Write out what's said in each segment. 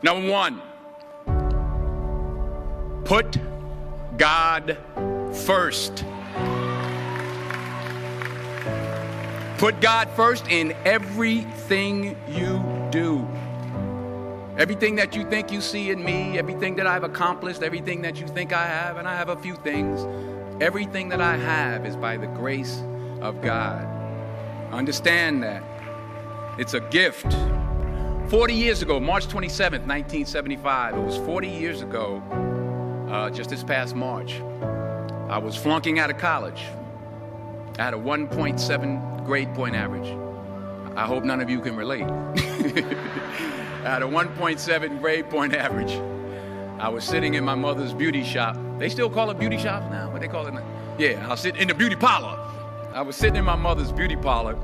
Number one, put God first. Put God first in everything you do. Everything that you think you see in me, everything that I've accomplished, everything that you think I have, and I have a few things, everything that I have is by the grace of God. Understand that. It's a gift. 40 years ago, March 27th, 1975, it was 40 years ago, just this past March, I was flunking out of college. I had a 1.7 grade point average. I hope none of you can relate. I had a 1.7 grade point average. I was sitting in my mother's beauty shop. They still call it beauty shops now? What they call it now? Yeah, I was sitting in the beauty parlor. I was sitting in my mother's beauty parlor,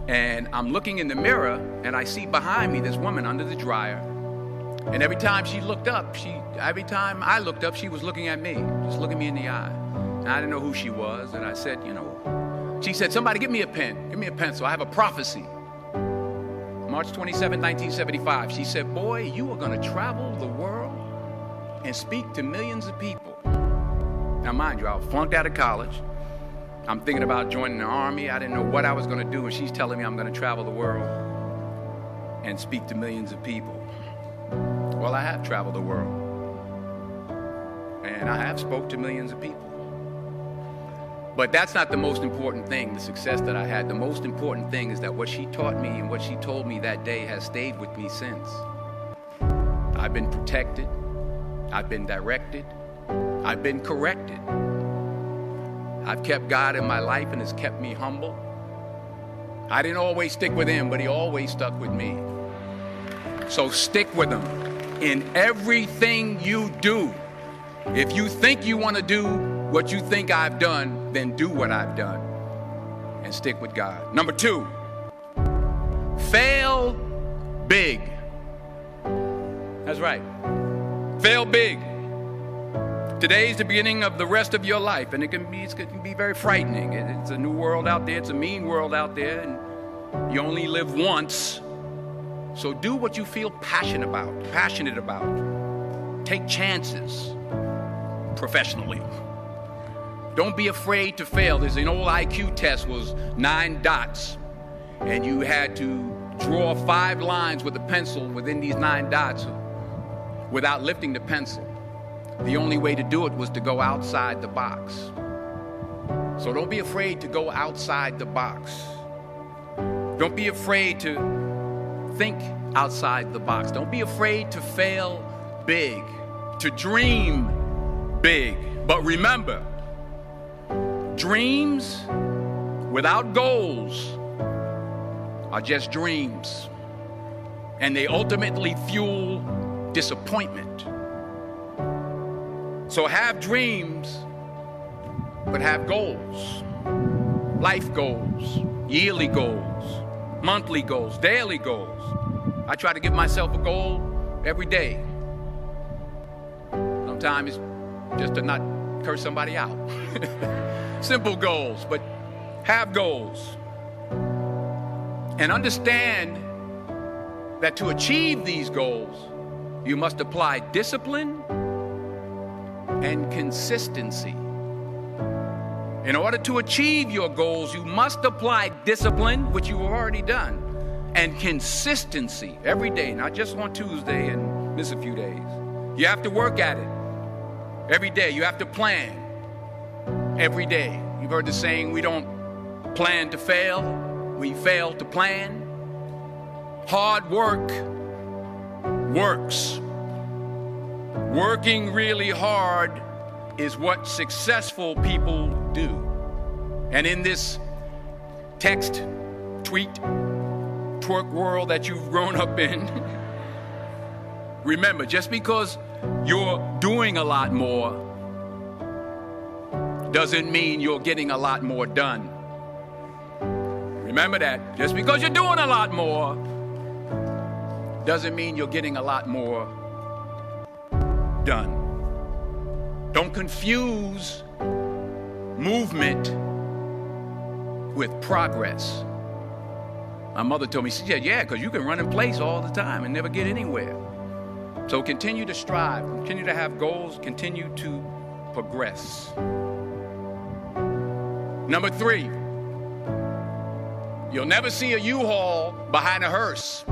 and I'm looking in the mirror, and I see behind me this woman under the dryer. And every time I looked up, she was looking at me, just looking me in the eye. And I didn't know who she was, and I said, she said, somebody give me a pen, give me a pencil, I have a prophecy. March 27, 1975, she said, boy, you are gonna travel the world and speak to millions of people. Now mind you, I was flunked out of college. I'm thinking about joining the army. I didn't know what I was gonna do, and she's telling me I'm gonna travel the world and speak to millions of people. Well, I have traveled the world, and I have spoke to millions of people. But that's not the most important thing, the success that I had. The most important thing is that what she taught me and what she told me that day has stayed with me since. I've been protected, I've been directed, I've been corrected. I've kept God in my life, and it's kept me humble. I didn't always stick with him, but he always stuck with me. So stick with him in everything you do. If you think you want to do what you think I've done, then do what I've done and stick with God. Number two, fail big. That's right. Fail big. Today's the beginning of the rest of your life, and it can be very frightening. It's a new world out there. It's a mean world out there, and you only live once. So do what you feel passionate about. Take chances professionally. Don't be afraid to fail. There's an old IQ test, was 9 dots, and you had to draw 5 lines with a pencil within these 9 dots without lifting the pencil. The only way to do it was to go outside the box. So don't be afraid to go outside the box. Don't be afraid to think outside the box. Don't be afraid to fail big, to dream big. But remember, dreams without goals are just dreams, and they ultimately fuel disappointment. So have dreams, but have goals. Life goals, yearly goals, monthly goals, daily goals. I try to give myself a goal every day. Sometimes it's just to not curse somebody out. Simple goals, but have goals. And understand that to achieve these goals, you must apply discipline and consistency. In order to achieve your goals, you must apply discipline, which you have already done, and consistency every day, not just on Tuesday and miss a few days. You have to work at it every day. You have to plan every day. You've heard the saying, we don't plan to fail, we fail to plan. Hard work works. Working really hard is what successful people do. And in this text, tweet, twerk world that you've grown up in, remember, just because you're doing a lot more doesn't mean you're getting a lot more done. Remember that. Just because you're doing a lot more doesn't mean you're getting a lot more done. Don't confuse movement with progress. My mother told me, she said, yeah, because you can run in place all the time and never get anywhere. So continue to strive, continue to have goals, continue to progress. Number 3, you'll never see a U-Haul behind a hearse.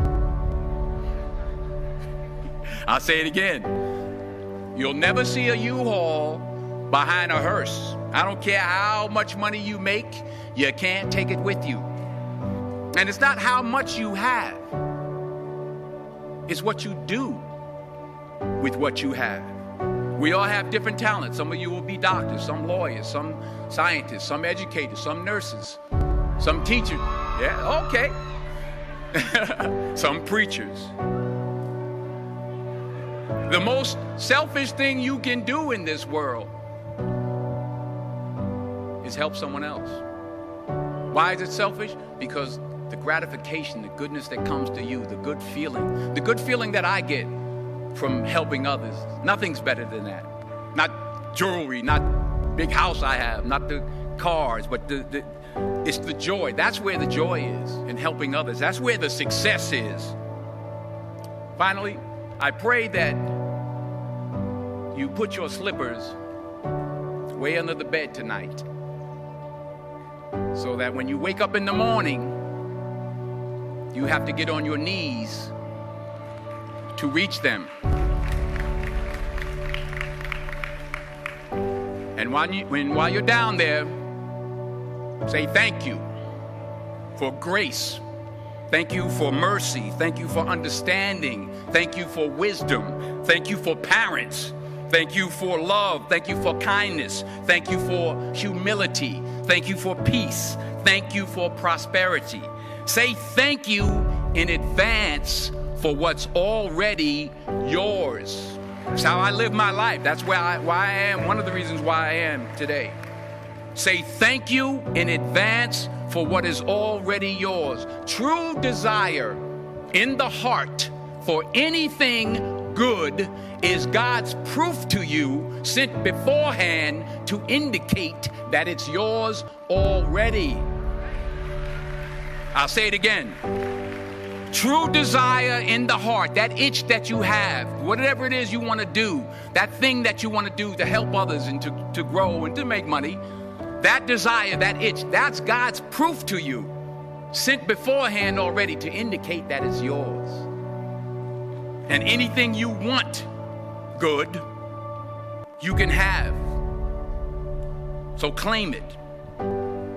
I'll say it again. You'll never see a U-Haul behind a hearse. I don't care how much money you make, you can't take it with you. And it's not how much you have. It's what you do with what you have. We all have different talents. Some of you will be doctors, some lawyers, some scientists, some educators, some nurses, some teachers. Yeah, okay. Some preachers. The most selfish thing you can do in this world is help someone else. Why is it selfish? Because the gratification, the goodness that comes to you, the good feeling that I get from helping others, nothing's better than that. Not jewelry, not big house I have, not the cars, but it's the joy. That's where the joy is, in helping others. That's where the success is. Finally, I pray that you put your slippers way under the bed tonight, so that when you wake up in the morning, you have to get on your knees to reach them. And while you're down there, say thank you for grace. Thank you for mercy. Thank you for understanding. Thank you for wisdom. Thank you for parents. Thank you for love. Thank you for kindness. Thank you for humility. Thank you for peace. Thank you for prosperity. Say thank you in advance for what's already yours. That's how I live my life. That's why I am. One of the reasons why I am today. Say thank you in advance for what is already yours. True desire in the heart for anything good is God's proof to you, sent beforehand to indicate that it's yours already. I'll say it again. True desire in the heart, that itch that you have, whatever it is you want to do, that thing that you want to do to help others and to grow and to make money, that desire, that itch, that's God's proof to you, sent beforehand already to indicate that it's yours. And anything you want good, you can have. So claim it.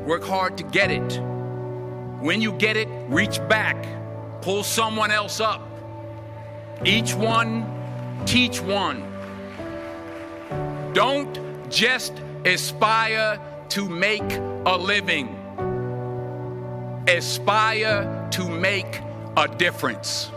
Work hard to get it. When you get it, reach back. Pull someone else up. Each one, teach one. Don't just aspire to make a living. Aspire to make a difference.